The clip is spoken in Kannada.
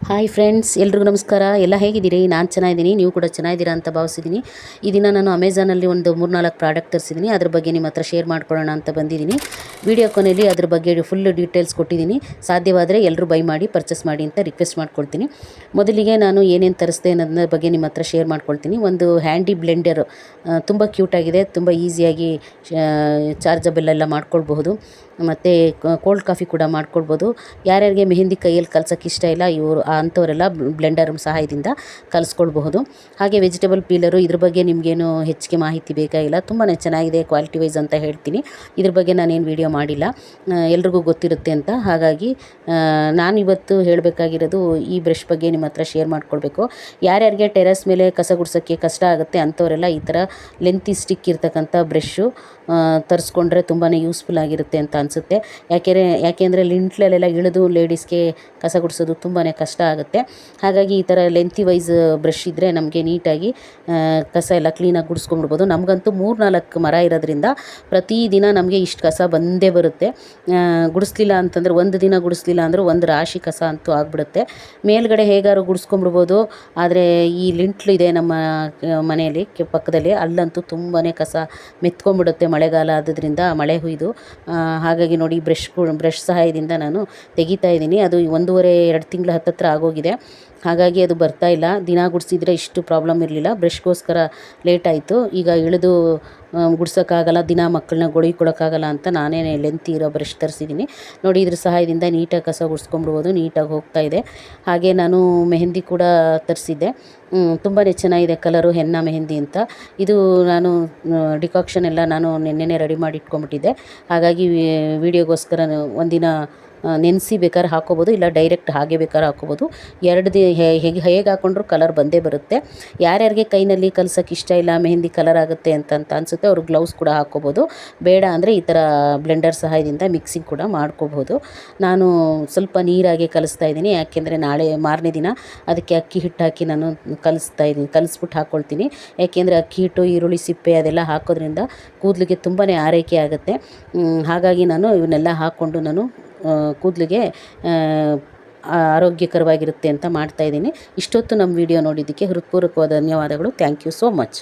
ಹಾಯ್ ಫ್ರೆಂಡ್ಸ್, ಎಲ್ರಿಗೂ ನಮಸ್ಕಾರ. ಎಲ್ಲ ಹೇಗಿದ್ದೀರಿ? ನಾನು ಚೆನ್ನಾಗಿದ್ದೀನಿ, ನೀವು ಕೂಡ ಚೆನ್ನಾಗಿದ್ದೀರಾ ಅಂತ ಭಾವಿಸಿದ್ದೀನಿ. ಈ ದಿನ ನಾನು ಅಮೆಝಾನಲ್ಲಿ ಒಂದು 3-4 ಪ್ರಾಡಕ್ಟ್ ತರಿಸಿದ್ದೀನಿ. ಅದ್ರ ಬಗ್ಗೆ ನಿಮ್ಮ ಹತ್ರ ಶೇರ್ ಮಾಡ್ಕೊಳ್ಳೋಣ ಅಂತ ಬಂದಿದ್ದೀನಿ. ವಿಡಿಯೋ ಕೊನೆಯಲ್ಲಿ ಅದ್ರ ಬಗ್ಗೆ ಫುಲ್ ಡೀಟೇಲ್ಸ್ ಕೊಟ್ಟಿದ್ದೀನಿ. ಸಾಧ್ಯವಾದರೆ ಎಲ್ಲರೂ ಬೈ ಮಾಡಿ ಪರ್ಚೇಸ್ ಮಾಡಿ ಅಂತ ರಿಕ್ವೆಸ್ಟ್ ಮಾಡ್ಕೊಳ್ತೀನಿ. ಮೊದಲಿಗೆ ನಾನು ಏನೇನು ತರಿಸ್ದೆ ಅನ್ನೋದ್ರ ಬಗ್ಗೆ ನಿಮ್ಮ ಹತ್ರ ಶೇರ್ ಮಾಡ್ಕೊಳ್ತೀನಿ. ಒಂದು ಹ್ಯಾಂಡಿ ಬ್ಲೆಂಡರ್ ತುಂಬ ಕ್ಯೂಟಾಗಿದೆ, ತುಂಬ ಈಸಿಯಾಗಿ ಚಾರ್ಜಬಲ್ ಎಲ್ಲ ಮಾಡ್ಕೊಳ್ಬಹುದು. ಮತ್ತು ಕೋಲ್ಡ್ ಕಾಫಿ ಕೂಡ ಮಾಡ್ಕೊಳ್ಬೋದು. ಯಾರ್ಯಾರಿಗೆ ಮೆಹಂದಿ ಕೈಯಲ್ಲಿ ಕಲ್ಸೋಕ್ಕೆ ಇಷ್ಟ ಇಲ್ಲ ಇವರು ಅಂಥವರೆಲ್ಲ ಬ್ಲೆಂಡರ್ ಸಹಾಯದಿಂದ ಕಲಿಸ್ಕೊಳ್ಬಹುದು. ಹಾಗೆ ವೆಜಿಟೇಬಲ್ ಪೀಲರು, ಇದ್ರ ಬಗ್ಗೆ ನಿಮಗೇನು ಹೆಚ್ಚಿಗೆ ಮಾಹಿತಿ ಬೇಕಾಗಿಲ್ಲ, ತುಂಬಾ ಚೆನ್ನಾಗಿದೆ ಕ್ವಾಲಿಟಿ ವೈಸ್ ಅಂತ ಹೇಳ್ತೀನಿ. ಇದ್ರ ಬಗ್ಗೆ ನಾನೇನು ವಿಡಿಯೋ ಮಾಡಿಲ್ಲ, ಎಲ್ರಿಗೂ ಗೊತ್ತಿರುತ್ತೆ ಅಂತ. ಹಾಗಾಗಿ ನಾನಿವತ್ತು ಹೇಳಬೇಕಾಗಿರೋದು ಈ ಬ್ರಷ್ ಬಗ್ಗೆ ನಿಮ್ಮ ಹತ್ರ ಶೇರ್ ಮಾಡ್ಕೊಳ್ಬೇಕು. ಯಾರ್ಯಾರಿಗೆ ಟೆರೆಸ್ ಮೇಲೆ ಕಸ ಗುಡ್ಸೋಕ್ಕೆ ಕಷ್ಟ ಆಗುತ್ತೆ ಅಂಥವರೆಲ್ಲ ಈ ಥರ ಲೆಂತಿ ಸ್ಟಿಕ್ ಇರ್ತಕ್ಕಂಥ ಬ್ರಷ್ಷು ತರಿಸ್ಕೊಂಡ್ರೆ ತುಂಬಾ ಯೂಸ್ಫುಲ್ ಆಗಿರುತ್ತೆ ಅಂತ ಅನಿಸುತ್ತೆ. ಯಾಕೆಂದರೆ ಲಿಂಟ್ಲಲ್ಲೆಲ್ಲ ಇಳಿದು ಲೇಡೀಸ್ಗೆ ಕಸ ಗುಡಿಸೋದು ತುಂಬಾ ಕಷ್ಟ ಆಗುತ್ತೆ. ಹಾಗಾಗಿ ಈ ಥರ ಲೆಂತಿ ವೈಸ್ ಬ್ರಷ್ ಇದ್ದರೆ ನಮಗೆ ನೀಟಾಗಿ ಕಸ ಎಲ್ಲ ಕ್ಲೀನಾಗಿ ಗುಡಿಸ್ಕೊಂಡ್ಬಿಡ್ಬೋದು. ನಮಗಂತೂ 3-4 ಮರ ಇರೋದ್ರಿಂದ ಪ್ರತಿದಿನ ನಮಗೆ ಇಷ್ಟು ಕಸ ಬಂದೇ ಬರುತ್ತೆ. ಗುಡಿಸ್ಲಿಲ್ಲ ಅಂತಂದರೆ, ಒಂದು ದಿನ ಗುಡಿಸ್ಲಿಲ್ಲ ಅಂದರೂ ಒಂದು ರಾಶಿ ಕಸ ಅಂತೂ ಆಗಿಬಿಡುತ್ತೆ. ಮೇಲ್ಗಡೆ ಹೇಗಾದ್ರು ಗುಡಿಸ್ಕೊಂಡ್ಬಿಡ್ಬೋದು, ಆದರೆ ಈ ಲಿಂಟ್ಲು ಇದೆ ನಮ್ಮ ಮನೆಯಲ್ಲಿ ಪಕ್ಕದಲ್ಲಿ, ಅಲ್ಲಂತೂ ತುಂಬಾ ಕಸ ಮೆತ್ಕೊಂಡ್ಬಿಡುತ್ತೆ ಮಳೆಗಾಲ ಆದ್ರಿಂದ, ಮಳೆ ಹುಯ್ದು. ಹಾಗಾಗಿ ನೋಡಿ ಬ್ರಷ್ ಸಹಾಯದಿಂದ ನಾನು ತೆಗಿತಾ ಇದ್ದೀನಿ. ಅದು 1.5-2 ತಿಂಗಳ ಹತ್ತತ್ರ ಆಗೋಗಿದೆ. ಹಾಗಾಗಿ ಅದು ಬರ್ತಾ ಇಲ್ಲ. ದಿನ ಗುಡಿಸಿದ್ರೆ ಇಷ್ಟು ಪ್ರಾಬ್ಲಮ್ ಇರಲಿಲ್ಲ. ಬ್ರಷ್ಗೋಸ್ಕರ ಲೇಟ್ ಆಯಿತು. ಈಗ ಇಳಿದು ಗುಡ್ಸೋಕ್ಕಾಗಲ್ಲ, ದಿನ ಮಕ್ಕಳನ್ನ ಕೊಡೋಕ್ಕಾಗಲ್ಲ ಅಂತ ನಾನೇ ಲೆಂತಿ ಇರೋ ಬ್ರಷ್ ತರಿಸಿದ್ದೀನಿ. ನೋಡಿ, ಇದ್ರ ಸಹಾಯದಿಂದ ನೀಟಾಗಿ ಕಸ ಗುಡಿಸ್ಕೊಂಡ್ಬಿಡ್ಬೋದು, ನೀಟಾಗಿ ಹೋಗ್ತಾ ಇದೆ. ಹಾಗೆ ನಾನು ಮೆಹಂದಿ ಕೂಡ ತರಿಸಿದ್ದೆ. ತುಂಬಾ ಚೆನ್ನಾಗಿದೆ ಕಲರು, ಹೆನ್ನ ಮೆಹಂದಿ ಅಂತ. ಇದು ನಾನು ಡಿಕಾಕ್ಷನ್ ಎಲ್ಲ ನಾನು ನೆನ್ನೆನೇ ರೆಡಿ ಮಾಡಿ ಇಟ್ಕೊಂಡ್ಬಿಟ್ಟಿದ್ದೆ. ಹಾಗಾಗಿ ವಿಡಿಯೋಗೋಸ್ಕರ ಒಂದಿನ ನೆನೆಸಿ ಬೇಕಾದ್ರೆ ಹಾಕ್ಕೋಬೋದು, ಇಲ್ಲ ಡೈರೆಕ್ಟ್ ಹಾಗೆ ಬೇಕಾದ್ರೆ ಹಾಕ್ಕೋಬೋದು. 2 ಹೇಗೆ ಹಾಕ್ಕೊಂಡ್ರೂ ಕಲರ್ ಬಂದೇ ಬರುತ್ತೆ. ಯಾರ್ಯಾರಿಗೆ ಕೈನಲ್ಲಿ ಕಲ್ಸೋಕ್ಕೆ ಇಷ್ಟ ಇಲ್ಲ, ಮೆಹಂದಿ ಕಲರ್ ಆಗುತ್ತೆ ಅಂತ ಅನಿಸುತ್ತೆ, ಅವರು ಗ್ಲೌಸ್ ಕೂಡ ಹಾಕ್ಕೋಬೋದು. ಬೇಡ ಅಂದರೆ ಈ ಥರ ಬ್ಲೆಂಡರ್ ಸಹಾಯದಿಂದ ಮಿಕ್ಸಿಂಗ್ ಕೂಡ ಮಾಡ್ಕೋಬೋದು. ನಾನು ಸ್ವಲ್ಪ ನೀರಾಗೆ ಕಲಿಸ್ತಾ ಇದ್ದೀನಿ, ಯಾಕೆಂದರೆ ನಾಳೆ ಮಾರನೇ ದಿನ ಅದಕ್ಕೆ ಅಕ್ಕಿ ಹಿಟ್ಟು ಹಾಕಿ ನಾನು ಕಲಿಸ್ಬಿಟ್ಟು ಹಾಕ್ಕೊಳ್ತೀನಿ. ಯಾಕೆಂದರೆ ಅಕ್ಕಿ ಹಿಟ್ಟು, ಈರುಳ್ಳಿ ಸಿಪ್ಪೆ ಅದೆಲ್ಲ ಹಾಕೋದ್ರಿಂದ ಕೂದಲಿಗೆ ತುಂಬಾ ಆರೈಕೆ ಆಗುತ್ತೆ. ಹಾಗಾಗಿ ನಾನು ಇವನ್ನೆಲ್ಲ ಹಾಕ್ಕೊಂಡು ನಾನು ಕೂದಲಿಗೆ ಆರೋಗ್ಯಕರವಾಗಿರುತ್ತೆ ಅಂತ ಮಾಡ್ತಾಯಿದ್ದೀನಿ. ಇಷ್ಟೊತ್ತು ನಮ್ಮ ವಿಡಿಯೋ ನೋಡಿದ್ದಕ್ಕೆ ಹೃತ್ಪೂರ್ವಕವಾದ ಧನ್ಯವಾದಗಳು. Thank you so much.